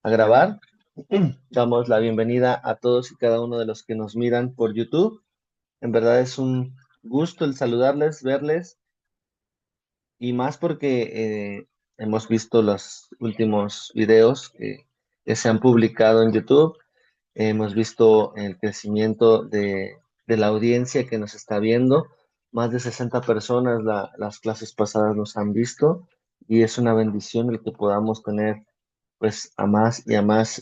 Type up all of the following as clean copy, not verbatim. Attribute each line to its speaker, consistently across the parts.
Speaker 1: a grabar. Damos la bienvenida a todos y cada uno de los que nos miran por YouTube. En verdad es un gusto el saludarles, verles, y más porque hemos visto los últimos videos que se han publicado en YouTube. Hemos visto el crecimiento de la audiencia que nos está viendo. Más de 60 personas las clases pasadas nos han visto, y es una bendición el que podamos tener pues a más y a más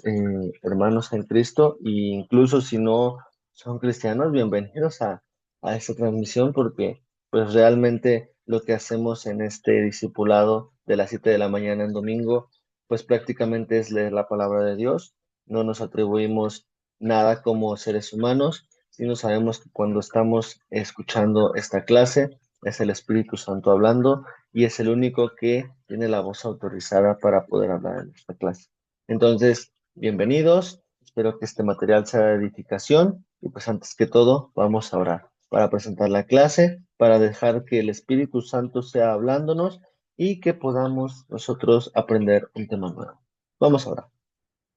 Speaker 1: hermanos en Cristo, e incluso si no son cristianos, bienvenidos a esta transmisión, porque pues realmente lo que hacemos en este discipulado de las 7 de la mañana en domingo, pues prácticamente es leer la palabra de Dios. No nos atribuimos nada como seres humanos, sino sabemos que cuando estamos escuchando esta clase es el Espíritu Santo hablando, y es el único que tiene la voz autorizada para poder hablar en esta clase. Entonces, bienvenidos, espero que este material sea de edificación, y pues antes que todo vamos a orar para presentar la clase, para dejar que el Espíritu Santo sea hablándonos y que podamos nosotros aprender un tema nuevo. Vamos a orar.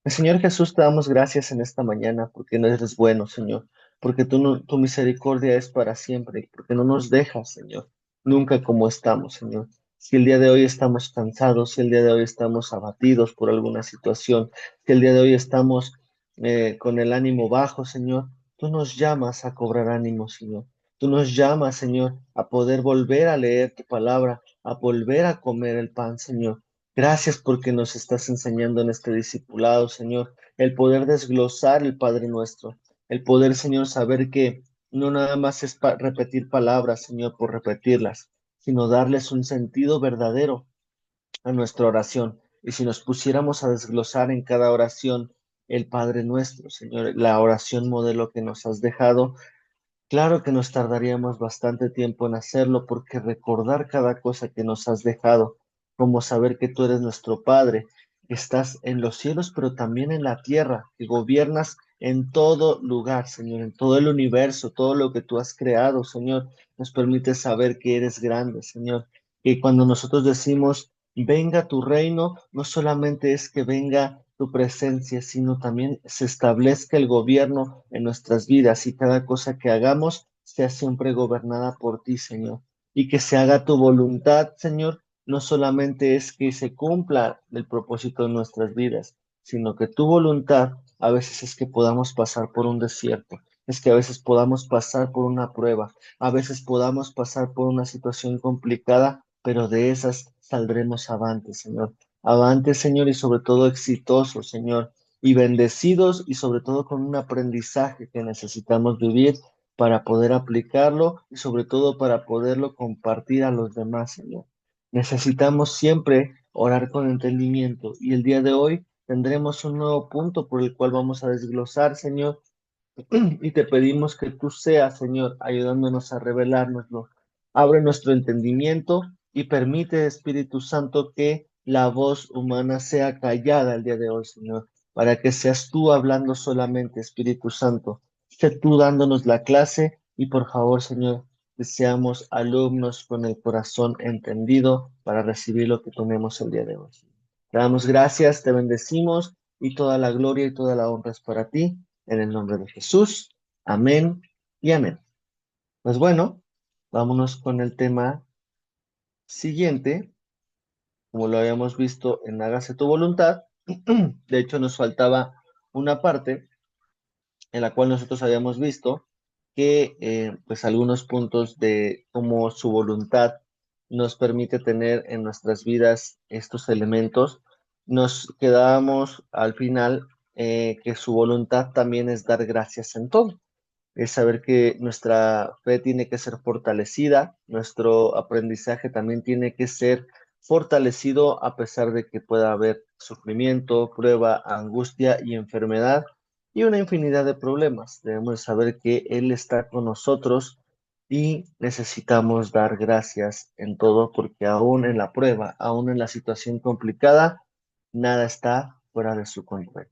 Speaker 1: Señor Jesús, te damos gracias en esta mañana porque no eres bueno, Señor, porque tu misericordia es para siempre, porque no nos dejas, Señor, nunca como estamos, Señor. Si el día de hoy estamos cansados, si el día de hoy estamos abatidos por alguna situación, si el día de hoy estamos con el ánimo bajo, Señor, tú nos llamas a cobrar ánimo, Señor. Tú nos llamas, Señor, a poder volver a leer tu palabra, a volver a comer el pan, Señor. Gracias porque nos estás enseñando en este discipulado, Señor, el poder desglosar el Padre Nuestro, el poder, Señor, saber que no nada más es repetir palabras, Señor, por repetirlas, sino darles un sentido verdadero a nuestra oración. Y si nos pusiéramos a desglosar en cada oración el Padre Nuestro, Señor, la oración modelo que nos has dejado, claro que nos tardaríamos bastante tiempo en hacerlo, porque recordar cada cosa que nos has dejado, como saber que tú eres nuestro Padre, que estás en los cielos, pero también en la tierra, que gobiernas en todo lugar, Señor, en todo el universo, todo lo que tú has creado, Señor, nos permite saber que eres grande, Señor, que cuando nosotros decimos, venga tu reino, no solamente es que venga tu presencia, sino también se establezca el gobierno en nuestras vidas, y cada cosa que hagamos sea siempre gobernada por ti, Señor. Y que se haga tu voluntad, Señor, no solamente es que se cumpla el propósito de nuestras vidas, sino que tu voluntad a veces es que podamos pasar por un desierto, es que a veces podamos pasar por una prueba, a veces podamos pasar por una situación complicada, pero de esas saldremos avante, Señor. Avante, Señor, y sobre todo exitosos, Señor, y bendecidos, y sobre todo con un aprendizaje que necesitamos vivir para poder aplicarlo, y sobre todo para poderlo compartir a los demás, Señor. Necesitamos siempre orar con entendimiento, y el día de hoy tendremos un nuevo punto por el cual vamos a desglosar, Señor, y te pedimos que tú seas, Señor, ayudándonos a revelárnoslo. Abre nuestro entendimiento y permite, Espíritu Santo, que la voz humana sea callada el día de hoy, Señor, para que seas tú hablando solamente, Espíritu Santo. Sé tú dándonos la clase, y por favor, Señor, que seamos alumnos con el corazón entendido para recibir lo que tenemos el día de hoy. Te damos gracias, te bendecimos, y toda la gloria y toda la honra es para ti, en el nombre de Jesús. Amén y amén. Pues bueno, vámonos con el tema siguiente, como lo habíamos visto en Hágase tu voluntad. De hecho, nos faltaba una parte en la cual nosotros habíamos visto que pues algunos puntos de cómo su voluntad nos permite tener en nuestras vidas estos elementos. Nos quedábamos al final que su voluntad también es dar gracias en todo, es saber que nuestra fe tiene que ser fortalecida, nuestro aprendizaje también tiene que ser fortalecido a pesar de que pueda haber sufrimiento, prueba, angustia y enfermedad y una infinidad de problemas. Debemos saber que Él está con nosotros, y necesitamos dar gracias en todo, porque aún en la prueba, aún en la situación complicada, nada está fuera de su control.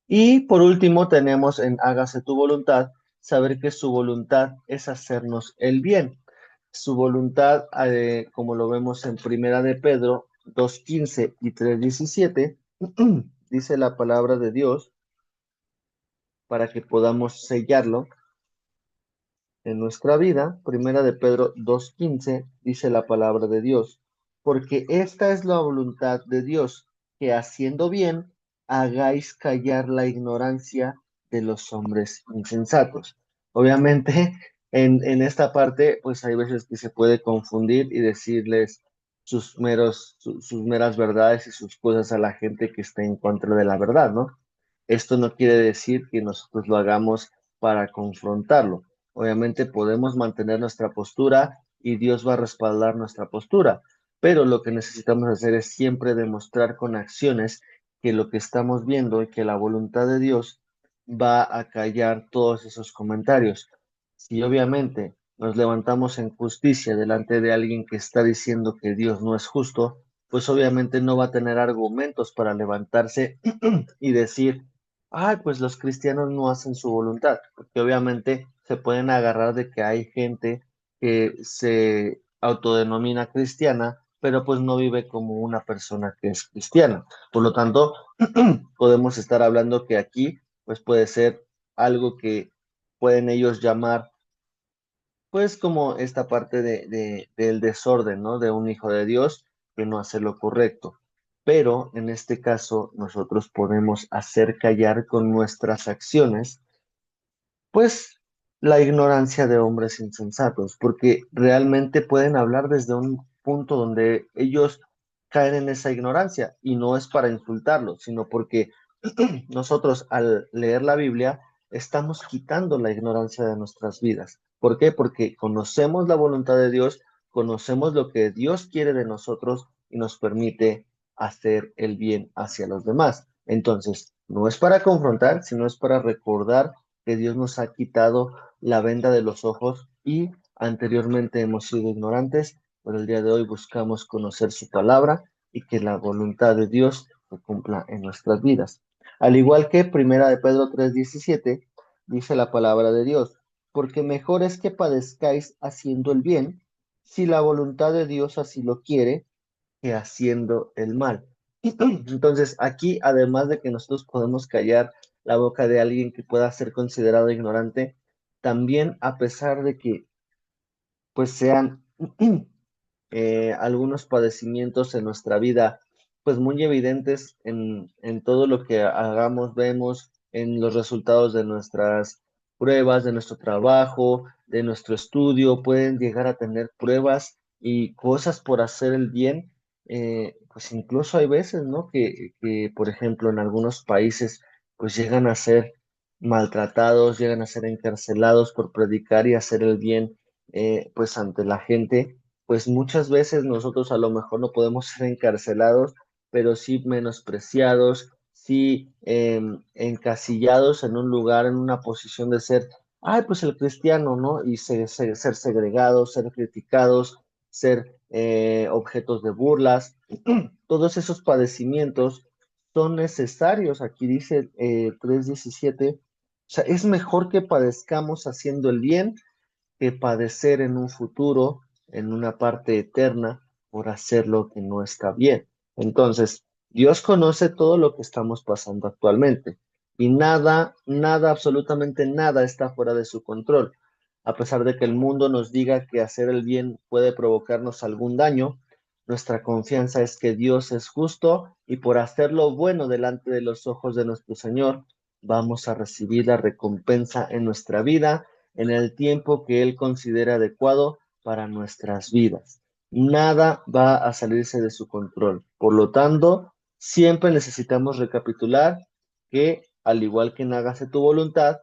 Speaker 1: Y por último tenemos en Hágase tu voluntad, saber que su voluntad es hacernos el bien. Su voluntad, como lo vemos en Primera de Pedro 2:15 y 3:17, dice la palabra de Dios para que podamos sellarlo en nuestra vida. Primera de Pedro 2:15 dice la palabra de Dios, porque esta es la voluntad de Dios, que haciendo bien hagáis callar la ignorancia de los hombres insensatos. Obviamente, en esta parte, pues hay veces que se puede confundir y decirles sus meras verdades y sus cosas a la gente que está en contra de la verdad, ¿no? Esto no quiere decir que nosotros lo hagamos para confrontarlo. Obviamente podemos mantener nuestra postura y Dios va a respaldar nuestra postura, pero lo que necesitamos hacer es siempre demostrar con acciones que lo que estamos viendo y que la voluntad de Dios va a callar todos esos comentarios. Si obviamente nos levantamos en justicia delante de alguien que está diciendo que Dios no es justo, pues obviamente no va a tener argumentos para levantarse y decir, ay, pues los cristianos no hacen su voluntad, porque obviamente se pueden agarrar de que hay gente que se autodenomina cristiana, pero pues no vive como una persona que es cristiana. Por lo tanto, podemos estar hablando que aquí, pues puede ser algo que pueden ellos llamar, pues como esta parte del desorden, ¿no? De un hijo de Dios que no hace lo correcto. Pero en este caso, nosotros podemos hacer callar con nuestras acciones pues la ignorancia de hombres insensatos, porque realmente pueden hablar desde un punto donde ellos caen en esa ignorancia y no es para insultarlos, sino porque nosotros al leer la Biblia estamos quitando la ignorancia de nuestras vidas. ¿Por qué? Porque conocemos la voluntad de Dios, conocemos lo que Dios quiere de nosotros y nos permite hacer el bien hacia los demás. Entonces, no es para confrontar, sino es para recordar que Dios nos ha quitado la venda de los ojos y anteriormente hemos sido ignorantes, pero el día de hoy buscamos conocer su palabra y que la voluntad de Dios se cumpla en nuestras vidas. Al igual que Primera de Pedro 3:17 dice la palabra de Dios, porque mejor es que padezcáis haciendo el bien, si la voluntad de Dios así lo quiere, que haciendo el mal. Entonces, aquí, además de que nosotros podemos callar la boca de alguien que pueda ser considerado ignorante, también a pesar de que pues sean algunos padecimientos en nuestra vida, pues muy evidentes en todo lo que hagamos, vemos en los resultados de nuestras pruebas, de nuestro trabajo, de nuestro estudio, pueden llegar a tener pruebas y cosas por hacer el bien. Pues incluso hay veces, ¿no? Que, por ejemplo, en algunos países, pues llegan a ser maltratados, llegan a ser encarcelados por predicar y hacer el bien, pues ante la gente pues muchas veces nosotros a lo mejor no podemos ser encarcelados, pero sí menospreciados, sí encasillados en un lugar, en una posición de ser, ay, pues el cristiano, ¿no? Y ser segregados, ser criticados, ser objetos de burlas. Todos esos padecimientos son necesarios. Aquí dice 3:17, o sea, es mejor que padezcamos haciendo el bien que padecer en un futuro, en una parte eterna, por hacer lo que no está bien. Entonces, Dios conoce todo lo que estamos pasando actualmente y nada, nada, absolutamente nada está fuera de su control. A pesar de que el mundo nos diga que hacer el bien puede provocarnos algún daño, nuestra confianza es que Dios es justo y por hacer lo bueno delante de los ojos de nuestro Señor, vamos a recibir la recompensa en nuestra vida en el tiempo que Él considera adecuado para nuestras vidas. Nada va a salirse de su control. Por lo tanto, siempre necesitamos recapitular que, al igual que en Hágase tu voluntad,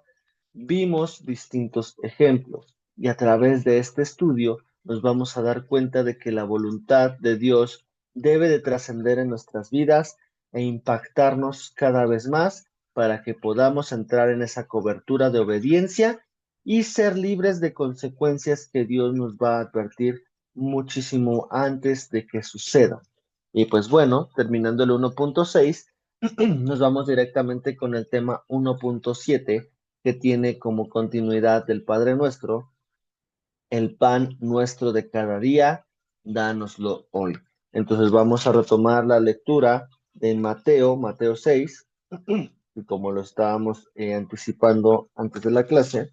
Speaker 1: vimos distintos ejemplos y a través de este estudio nos vamos a dar cuenta de que la voluntad de Dios debe de trascender en nuestras vidas e impactarnos cada vez más para que podamos entrar en esa cobertura de obediencia y ser libres de consecuencias que Dios nos va a advertir muchísimo antes de que suceda. Y pues bueno, terminando el 1.6, nos vamos directamente con el tema 1.7 que tiene como continuidad del Padre Nuestro, el pan nuestro de cada día, dánoslo hoy. Entonces vamos a retomar la lectura de Mateo 6, y como lo estábamos anticipando antes de la clase,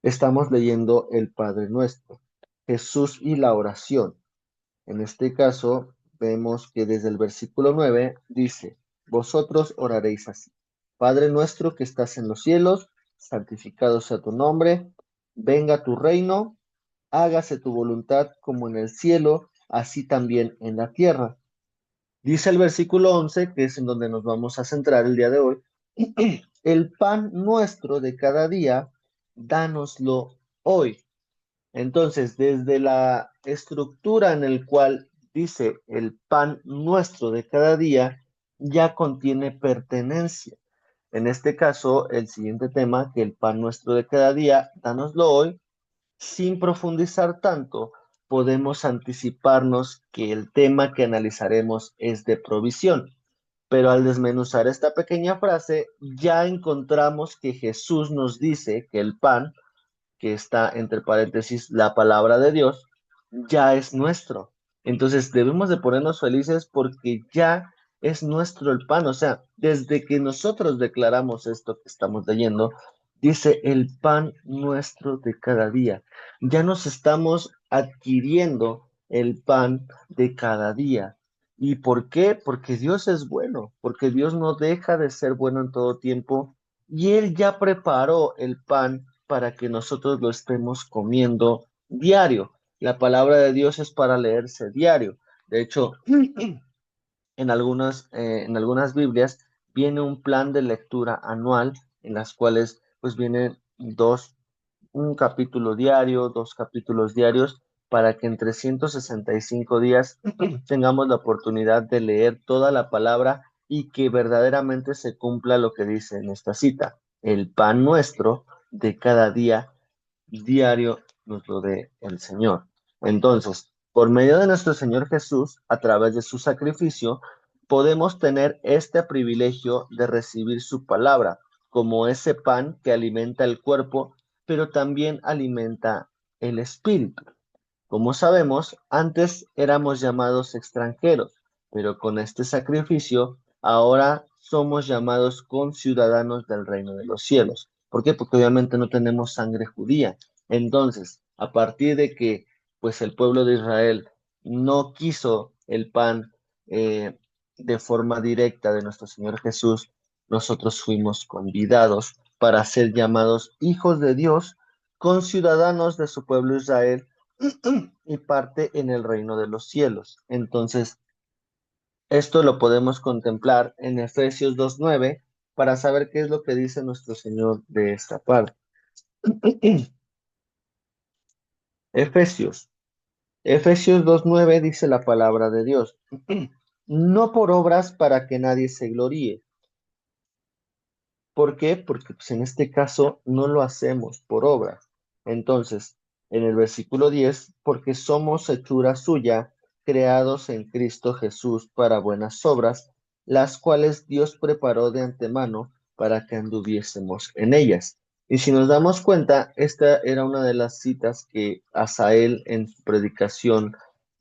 Speaker 1: estamos leyendo el Padre Nuestro, Jesús y la oración. En este caso, vemos que desde el versículo 9 dice, vosotros oraréis así. Padre nuestro que estás en los cielos, santificado sea tu nombre, venga tu reino, hágase tu voluntad como en el cielo, así también en la tierra. Dice el versículo 11, que es en donde nos vamos a centrar el día de hoy, el pan nuestro de cada día, dánoslo hoy. Entonces, desde la estructura en el cual dice el pan nuestro de cada día, ya contiene pertenencia. En este caso, el siguiente tema, que el pan nuestro de cada día, dánoslo hoy, sin profundizar tanto, podemos anticiparnos que el tema que analizaremos es de provisión. Pero al desmenuzar esta pequeña frase, ya encontramos que Jesús nos dice que el pan, que está entre paréntesis la palabra de Dios, ya es nuestro. Entonces debemos de ponernos felices porque ya es nuestro el pan. O sea, desde que nosotros declaramos esto que estamos leyendo, dice el pan nuestro de cada día. Ya nos estamos adquiriendo el pan de cada día. ¿Y por qué? Porque Dios es bueno, porque Dios no deja de ser bueno en todo tiempo y Él ya preparó el pan para que nosotros lo estemos comiendo diario. La palabra de Dios es para leerse diario. De hecho, en algunas Biblias viene un plan de lectura anual en las cuales pues vienen un capítulo diario, dos capítulos diarios, para que en 365 días tengamos la oportunidad de leer toda la palabra y que verdaderamente se cumpla lo que dice en esta cita. El pan nuestro de cada día diario nos lo dé el Señor. Entonces, por medio de nuestro Señor Jesús, a través de su sacrificio, podemos tener este privilegio de recibir su palabra como ese pan que alimenta el cuerpo, pero también alimenta el espíritu. Como sabemos, antes éramos llamados extranjeros, pero con este sacrificio ahora somos llamados conciudadanos del reino de los cielos. ¿Por qué? Porque obviamente no tenemos sangre judía. Entonces, a partir de que pues el pueblo de Israel no quiso el pan de forma directa de nuestro Señor Jesús, nosotros fuimos convidados para ser llamados hijos de Dios, conciudadanos de su pueblo Israel y parte en el reino de los cielos. Entonces, esto lo podemos contemplar en Efesios 2:9 para saber qué es lo que dice nuestro Señor de esta parte. Efesios. Efesios 2:9 dice la palabra de Dios. No por obras para que nadie se gloríe. ¿Por qué? Porque pues, en este caso no lo hacemos por obras. Entonces, en el versículo 10, porque somos hechura suya, creados en Cristo Jesús para buenas obras, las cuales Dios preparó de antemano para que anduviésemos en ellas. Y si nos damos cuenta, esta era una de las citas que Asael en su predicación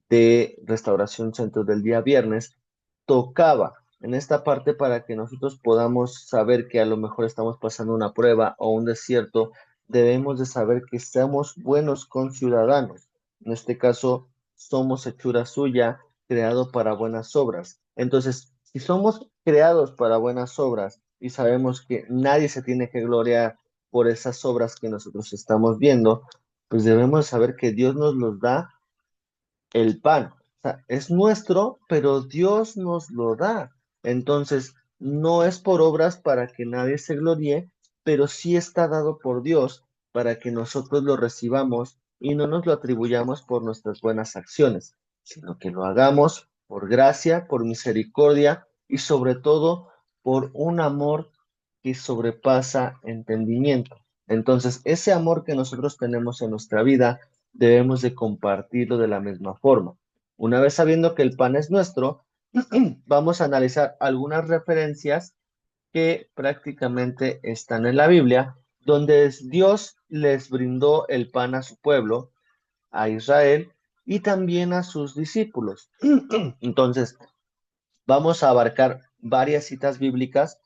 Speaker 1: de Restauración Centro del día viernes tocaba en esta parte para que nosotros podamos saber que a lo mejor estamos pasando una prueba o un desierto, debemos de saber que somos buenos conciudadanos. En este caso, somos hechura suya, creado para buenas obras. Entonces, si somos creados para buenas obras y sabemos que nadie se tiene que gloriar por esas obras que nosotros estamos viendo, pues debemos saber que Dios nos los da el pan. O sea, es nuestro, pero Dios nos lo da. Entonces, no es por obras para que nadie se gloríe, pero sí está dado por Dios para que nosotros lo recibamos y no nos lo atribuyamos por nuestras buenas acciones, sino que lo hagamos por gracia, por misericordia y sobre todo por un amor que sobrepasa entendimiento. Entonces, ese amor que nosotros tenemos en nuestra vida, debemos de compartirlo de la misma forma. Una vez sabiendo que el pan es nuestro, vamos a analizar algunas referencias que prácticamente están en la Biblia, donde Dios les brindó el pan a su pueblo, a Israel, y también a sus discípulos. Entonces, Vamos a abarcar varias citas bíblicas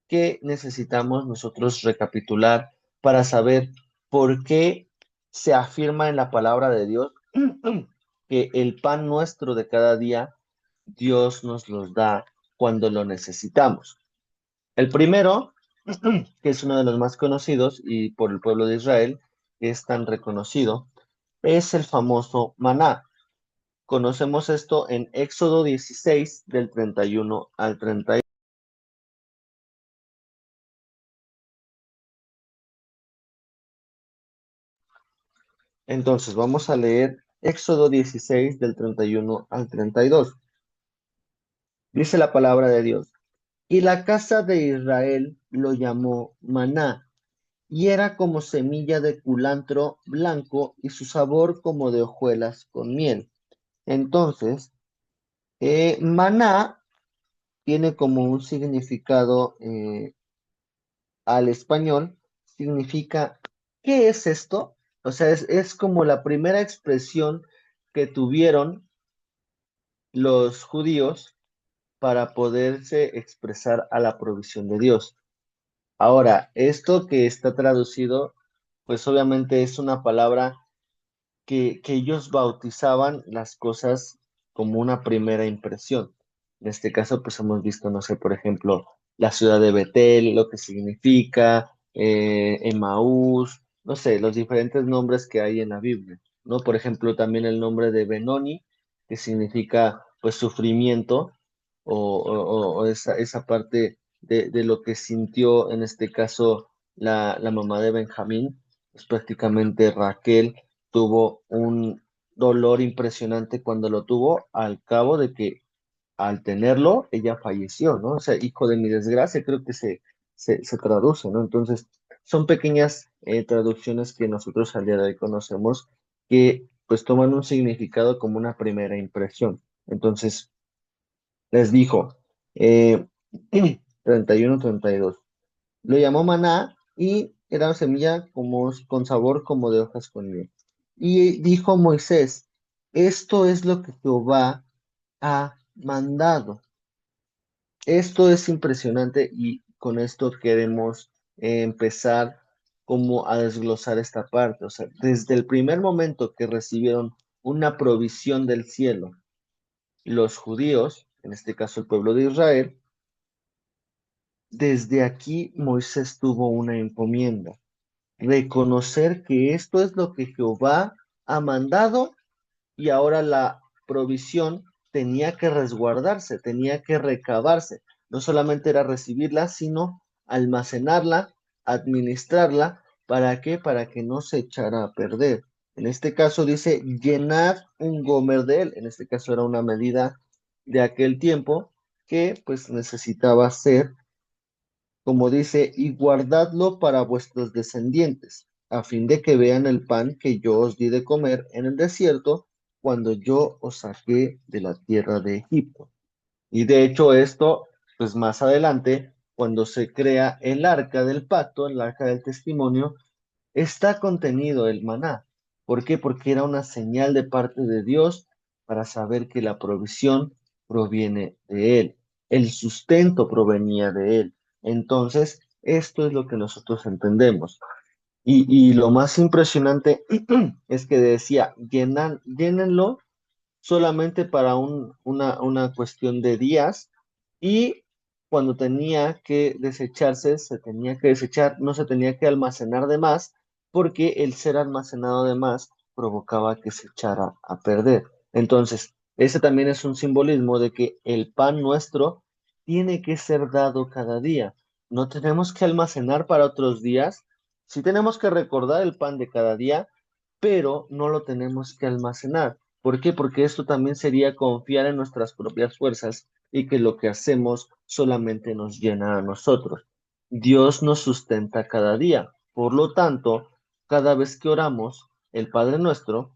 Speaker 1: que necesitamos nosotros recapitular para saber por qué se afirma en la palabra de Dios que el pan nuestro de cada día Dios nos los da cuando lo necesitamos. El primero, que es uno de los más conocidos y por el pueblo de Israel es tan reconocido, es el famoso maná. Conocemos esto en Éxodo 16 del 31 al 32. Entonces, vamos a leer Éxodo 16 del 31 al 32. Dice la palabra de Dios. Y la casa de Israel lo llamó maná, y era como semilla de culantro blanco y su sabor como de hojuelas con miel. Entonces, maná tiene como un significado al español, significa, ¿qué es esto? O sea, es como la primera expresión que tuvieron los judíos para poderse expresar a la provisión de Dios. Ahora, esto que está traducido, pues obviamente es una palabra que ellos bautizaban las cosas como una primera impresión. En este caso, pues hemos visto, no sé, por ejemplo, la ciudad de Betel, lo que significa, Emaús, no sé, los diferentes nombres que hay en la Biblia, ¿no? Por ejemplo, también el nombre de Benoni, que significa, pues, sufrimiento, o esa parte de lo que sintió, en este caso, la mamá de Benjamín, pues prácticamente Raquel tuvo un dolor impresionante cuando lo tuvo, al cabo de que al tenerlo, ella falleció, ¿no? O sea, hijo de mi desgracia, creo que se traduce, ¿no? Entonces, son pequeñas traducciones que nosotros al día de hoy conocemos que pues toman un significado como una primera impresión. Entonces, les dijo, eh, 31-32. Lo llamó maná y era semilla como, con sabor como de hojas con miel. Y dijo Moisés, esto es lo que Jehová ha mandado. Esto es impresionante y con esto queremos empezar como a desglosar esta parte. O sea, desde el primer momento que recibieron una provisión del cielo, los judíos, en este caso el pueblo de Israel, desde aquí Moisés tuvo una encomienda reconocer que esto es lo que Jehová ha mandado y ahora la provisión tenía que resguardarse, tenía que recabarse. No solamente era recibirla, sino almacenarla, administrarla. ¿Para qué? Para que no se echara a perder. En este caso dice llenar un gomer de él. En este caso era una medida de aquel tiempo que pues necesitaba ser como dice, y guardadlo para vuestros descendientes, a fin de que vean el pan que yo os di de comer en el desierto, cuando yo os saqué de la tierra de Egipto. Y de hecho esto, pues más adelante, cuando se crea el arca del pacto, el arca del testimonio, está contenido el maná. ¿Por qué? Porque era una señal de parte de Dios para saber que la provisión proviene de Él, el sustento provenía de Él. Entonces, esto es lo que nosotros entendemos. Y lo más impresionante es que decía, llénenlo solamente para una cuestión de días y cuando tenía que desecharse, se tenía que desechar, no se tenía que almacenar de más porque el ser almacenado de más provocaba que se echara a perder. Entonces, ese también es un simbolismo de que el pan nuestro tiene que ser dado cada día. No tenemos que almacenar para otros días, sí tenemos que recordar el pan de cada día, pero no lo tenemos que almacenar. ¿Por qué? Porque esto también sería confiar en nuestras propias fuerzas y que lo que hacemos solamente nos llena a nosotros. Dios nos sustenta cada día. Por lo tanto, cada vez que oramos, el Padre nuestro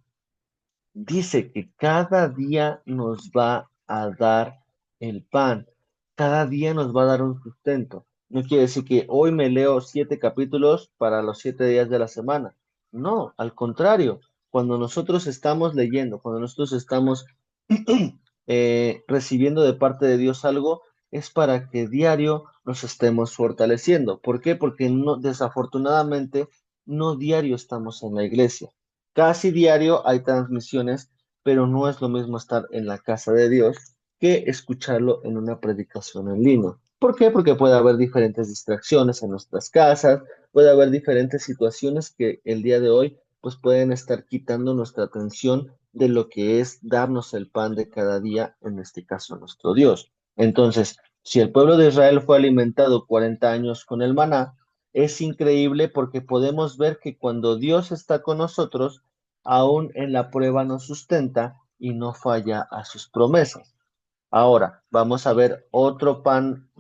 Speaker 1: dice que cada día nos va a dar el pan, cada día nos va a dar un sustento. No quiere decir que hoy me leo 7 capítulos para los 7 días de la semana. No, al contrario, cuando nosotros estamos leyendo, cuando nosotros estamos recibiendo de parte de Dios algo, es para que diario nos estemos fortaleciendo. ¿Por qué? Porque no, desafortunadamente no diario estamos en la iglesia. Casi diario hay transmisiones, pero no es lo mismo estar en la casa de Dios que escucharlo en una predicación en línea. ¿Por qué? Porque puede haber diferentes distracciones en nuestras casas, puede haber diferentes situaciones que el día de hoy pues pueden estar quitando nuestra atención de lo que es darnos el pan de cada día, en este caso nuestro Dios. Entonces, si el pueblo de Israel fue alimentado 40 años con el maná, es increíble porque podemos ver que cuando Dios está con nosotros, aún en la prueba nos sustenta y no falla a sus promesas. Ahora, vamos a ver otro pan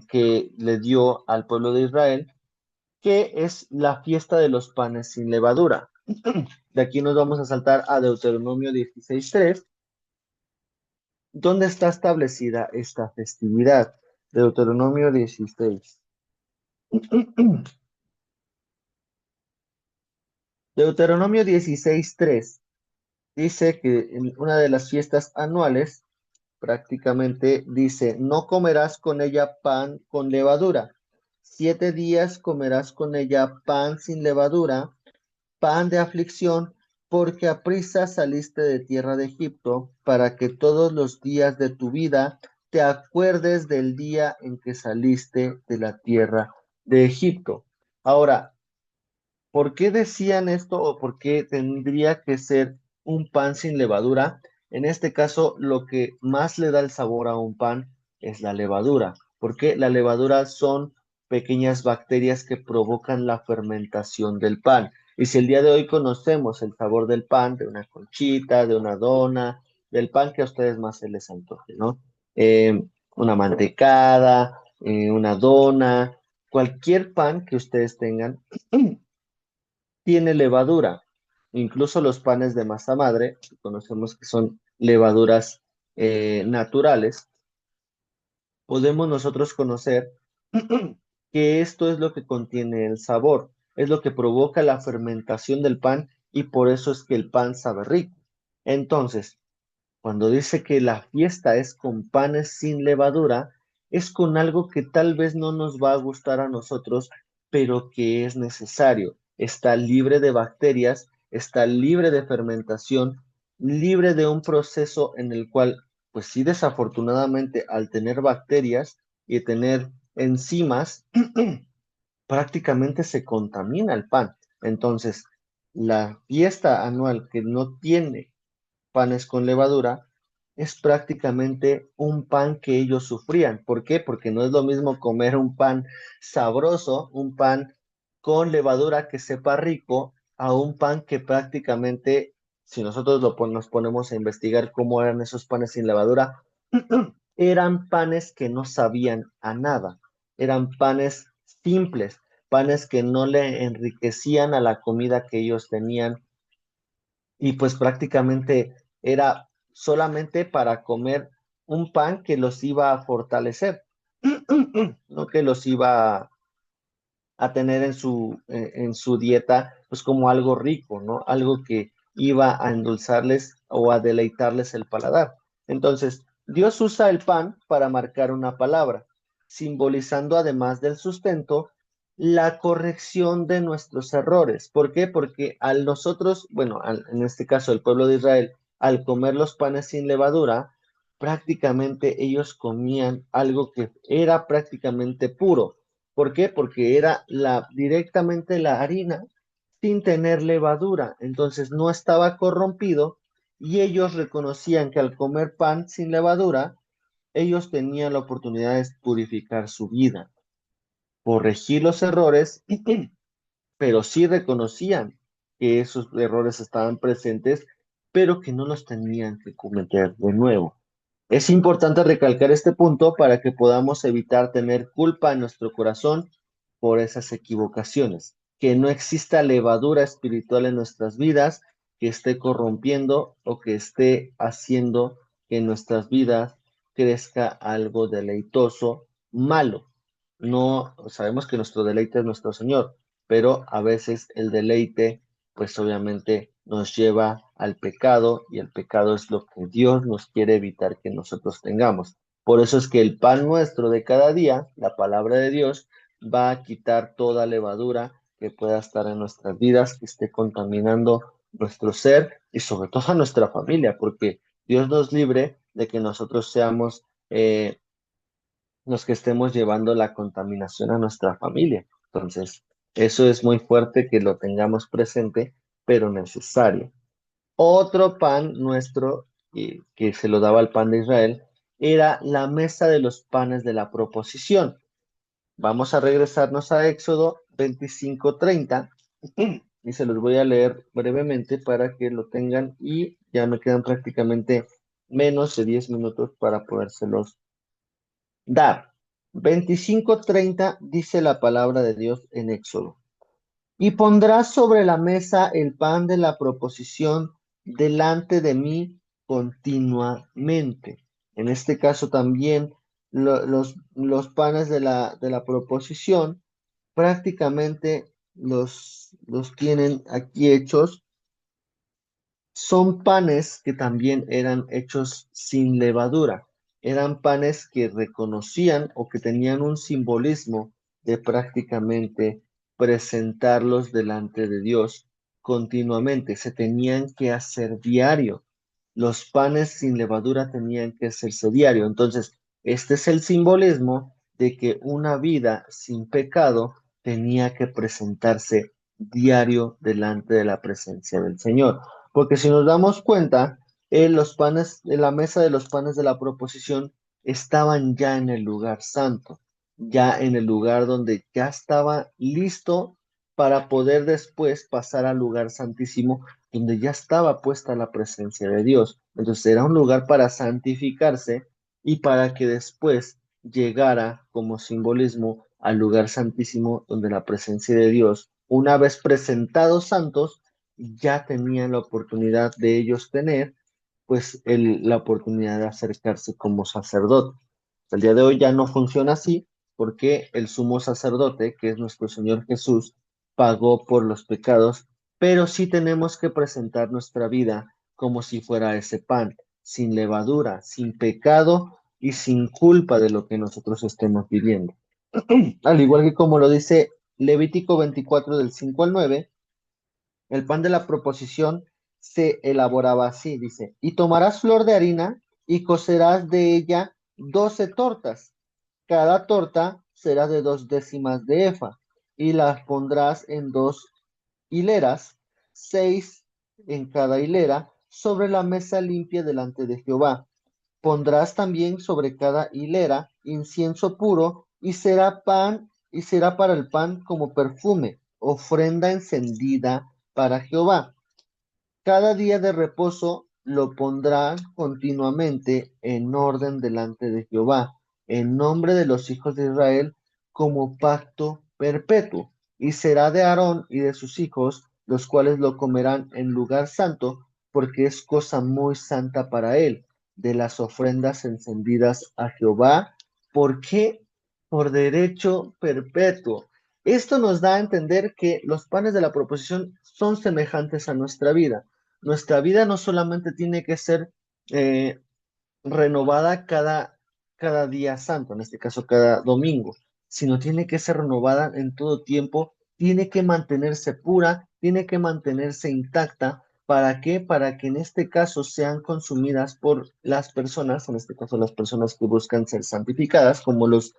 Speaker 1: que le dio al pueblo de Israel, que es la fiesta de los panes sin levadura. De aquí nos vamos a saltar a Deuteronomio 16:3, donde está establecida esta festividad. Deuteronomio 16. Deuteronomio 16:3 dice que en una de las fiestas anuales prácticamente dice, no comerás con ella pan con levadura. 7 días comerás con ella pan sin levadura, pan de aflicción, porque aprisa saliste de tierra de Egipto, para que todos los días de tu vida te acuerdes del día en que saliste de la tierra de Egipto. Ahora, ¿por qué decían esto o por qué tendría que ser un pan sin levadura? En este caso, lo que más le da el sabor a un pan es la levadura, porque la levadura son pequeñas bacterias que provocan la fermentación del pan. Y si el día de hoy conocemos el sabor del pan, de una conchita, de una dona, del pan que a ustedes más se les antoje, ¿no? Una mantecada, una dona, cualquier pan que ustedes tengan tiene levadura. Incluso los panes de masa madre, que conocemos que son levaduras naturales, podemos nosotros conocer que esto es lo que contiene el sabor, es lo que provoca la fermentación del pan y por eso es que el pan sabe rico. Entonces, cuando dice que la fiesta es con panes sin levadura, es con algo que tal vez no nos va a gustar a nosotros, pero que es necesario. Está libre de bacterias, está libre de fermentación, libre de un proceso en el cual, pues sí, desafortunadamente, al tener bacterias y tener enzimas, prácticamente se contamina el pan. Entonces, la fiesta anual que no tiene panes con levadura, es prácticamente un pan que ellos sufrían. ¿Por qué? Porque no es lo mismo comer un pan sabroso, un pan con levadura que sepa rico, a un pan que prácticamente, si nosotros nos ponemos a investigar cómo eran esos panes sin levadura, eran panes que no sabían a nada, eran panes simples, panes que no le enriquecían a la comida que ellos tenían y pues prácticamente era solamente para comer un pan que los iba a fortalecer, no que los iba a tener en su dieta, pues como algo rico, ¿no? Algo que iba a endulzarles o a deleitarles el paladar. Entonces, Dios usa el pan para marcar una palabra, simbolizando además del sustento, la corrección de nuestros errores. ¿Por qué? Porque al nosotros, bueno, en este caso el pueblo de Israel, al comer los panes sin levadura, prácticamente ellos comían algo que era prácticamente puro. ¿Por qué? Porque era directamente la harina sin tener levadura, entonces no estaba corrompido y ellos reconocían que al comer pan sin levadura, ellos tenían la oportunidad de purificar su vida, corregir los errores, pero sí reconocían que esos errores estaban presentes, pero que no los tenían que cometer de nuevo. Es importante recalcar este punto para que podamos evitar tener culpa en nuestro corazón por esas equivocaciones, que no exista levadura espiritual en nuestras vidas que esté corrompiendo o que esté haciendo que en nuestras vidas crezca algo deleitoso, malo. No sabemos que nuestro deleite es nuestro Señor, pero a veces el deleite, pues obviamente nos lleva al pecado y el pecado es lo que Dios nos quiere evitar que nosotros tengamos. Por eso es que el pan nuestro de cada día, la palabra de Dios, va a quitar toda levadura que pueda estar en nuestras vidas, que esté contaminando nuestro ser y sobre todo a nuestra familia, porque Dios nos libre de que nosotros seamos los que estemos llevando la contaminación a nuestra familia. Entonces, eso es muy fuerte que lo tengamos presente, pero necesario. Otro pan nuestro, que se lo daba al pan de Israel, era la mesa de los panes de la proposición. Vamos a regresarnos a Éxodo 25:30 y se los voy a leer brevemente para que lo tengan y ya me quedan prácticamente menos de 10 minutos para podérselos dar. 25:30 dice la palabra de Dios en Éxodo. Y pondrás sobre la mesa el pan de la proposición delante de mí continuamente. En este caso también los panes de la proposición prácticamente los tienen aquí hechos. Son panes que también eran hechos sin levadura. Eran panes que reconocían o que tenían un simbolismo de prácticamente presentarlos delante de Dios continuamente. Se tenían que hacer diario. Los panes sin levadura tenían que hacerse diario. Entonces, este es el simbolismo de que una vida sin pecado tenía que presentarse diario delante de la presencia del Señor. Porque si nos damos cuenta, los panes, la mesa de los panes de la proposición estaban ya en el lugar santo, ya en el lugar donde ya estaba listo para poder después pasar al lugar santísimo, donde ya estaba puesta la presencia de Dios. Entonces era un lugar para santificarse y para que después llegara como simbolismo al lugar santísimo, donde la presencia de Dios, una vez presentados santos, ya tenían la oportunidad de ellos tener, pues, la oportunidad de acercarse como sacerdote. El día de hoy ya no funciona así porque el sumo sacerdote, que es nuestro Señor Jesús, pagó por los pecados, pero sí tenemos que presentar nuestra vida como si fuera ese pan, sin levadura, sin pecado y sin culpa de lo que nosotros estemos viviendo. Al igual que como lo dice Levítico 24 del 5 al 9, el pan de la proposición se elaboraba así, dice, y tomarás flor de harina y cocerás de ella 12 tortas. Cada torta será de 2 décimas de efa y las pondrás en 2 hileras, 6 en cada hilera, sobre la mesa limpia delante de Jehová. Pondrás también sobre cada hilera incienso puro y será para el pan como perfume, ofrenda encendida para Jehová. Cada día de reposo lo pondrán continuamente en orden delante de Jehová, en nombre de los hijos de Israel, como pacto perpetuo. Y será de Aarón y de sus hijos, los cuales lo comerán en lugar santo, porque es cosa muy santa para él, de las ofrendas encendidas a Jehová. ¿Por qué? Por derecho perpetuo. Esto nos da a entender que los panes de la proposición son semejantes a nuestra vida. Nuestra vida no solamente tiene que ser eh, renovada cada día santo, en este caso cada domingo, sino tiene que ser renovada en todo tiempo, tiene que mantenerse pura, tiene que mantenerse intacta. ¿Para qué? Para que en este caso sean consumidas por las personas, en este caso las personas que buscan ser santificadas, como los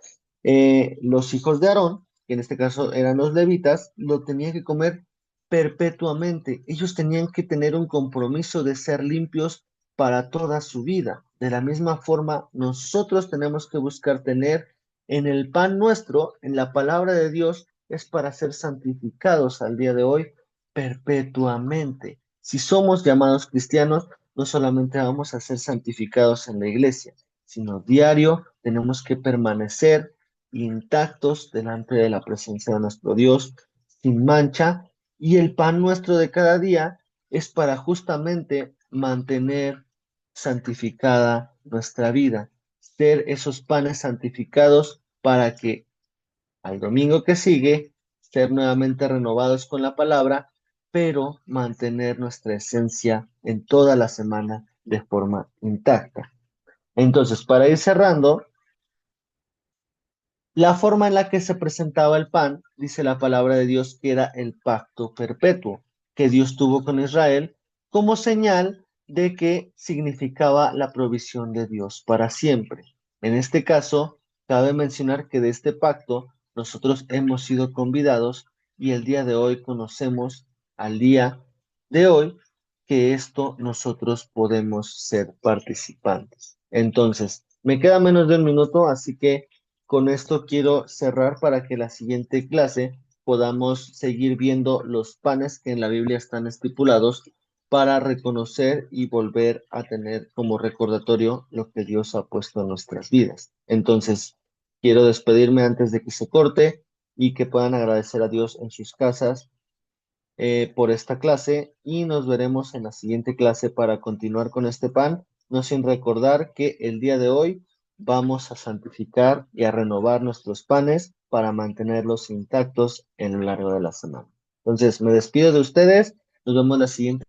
Speaker 1: hijos de Aarón, que en este caso eran los levitas, lo tenían que comer perpetuamente. Ellos tenían que tener un compromiso de ser limpios para toda su vida. De la misma forma, nosotros tenemos que buscar tener en el pan nuestro, en la palabra de Dios, es para ser santificados al día de hoy perpetuamente. Si somos llamados cristianos, no solamente vamos a ser santificados en la iglesia, sino diario tenemos que permanecer intactos delante de la presencia de nuestro Dios, sin mancha, y el pan nuestro de cada día es para justamente mantener santificada nuestra vida, ser esos panes santificados para que al domingo que sigue ser nuevamente renovados con la palabra, pero mantener nuestra esencia en toda la semana de forma intacta. Entonces, para ir cerrando, la forma en la que se presentaba el pan, dice la palabra de Dios, que era el pacto perpetuo que Dios tuvo con Israel como señal de que significaba la provisión de Dios para siempre. En este caso, cabe mencionar que de este pacto nosotros hemos sido convidados y el día de hoy conocemos al día de hoy que esto nosotros podemos ser participantes. Entonces, me queda menos de un minuto, así que con esto quiero cerrar para que la siguiente clase podamos seguir viendo los panes que en la Biblia están estipulados para reconocer y volver a tener como recordatorio lo que Dios ha puesto en nuestras vidas. Entonces, quiero despedirme antes de que se corte y que puedan agradecer a Dios en sus casas por esta clase y nos veremos en la siguiente clase para continuar con este pan, no sin recordar que el día de hoy vamos a santificar y a renovar nuestros panes para mantenerlos intactos en lo largo de la semana. Entonces, me despido de ustedes, nos vemos la siguiente.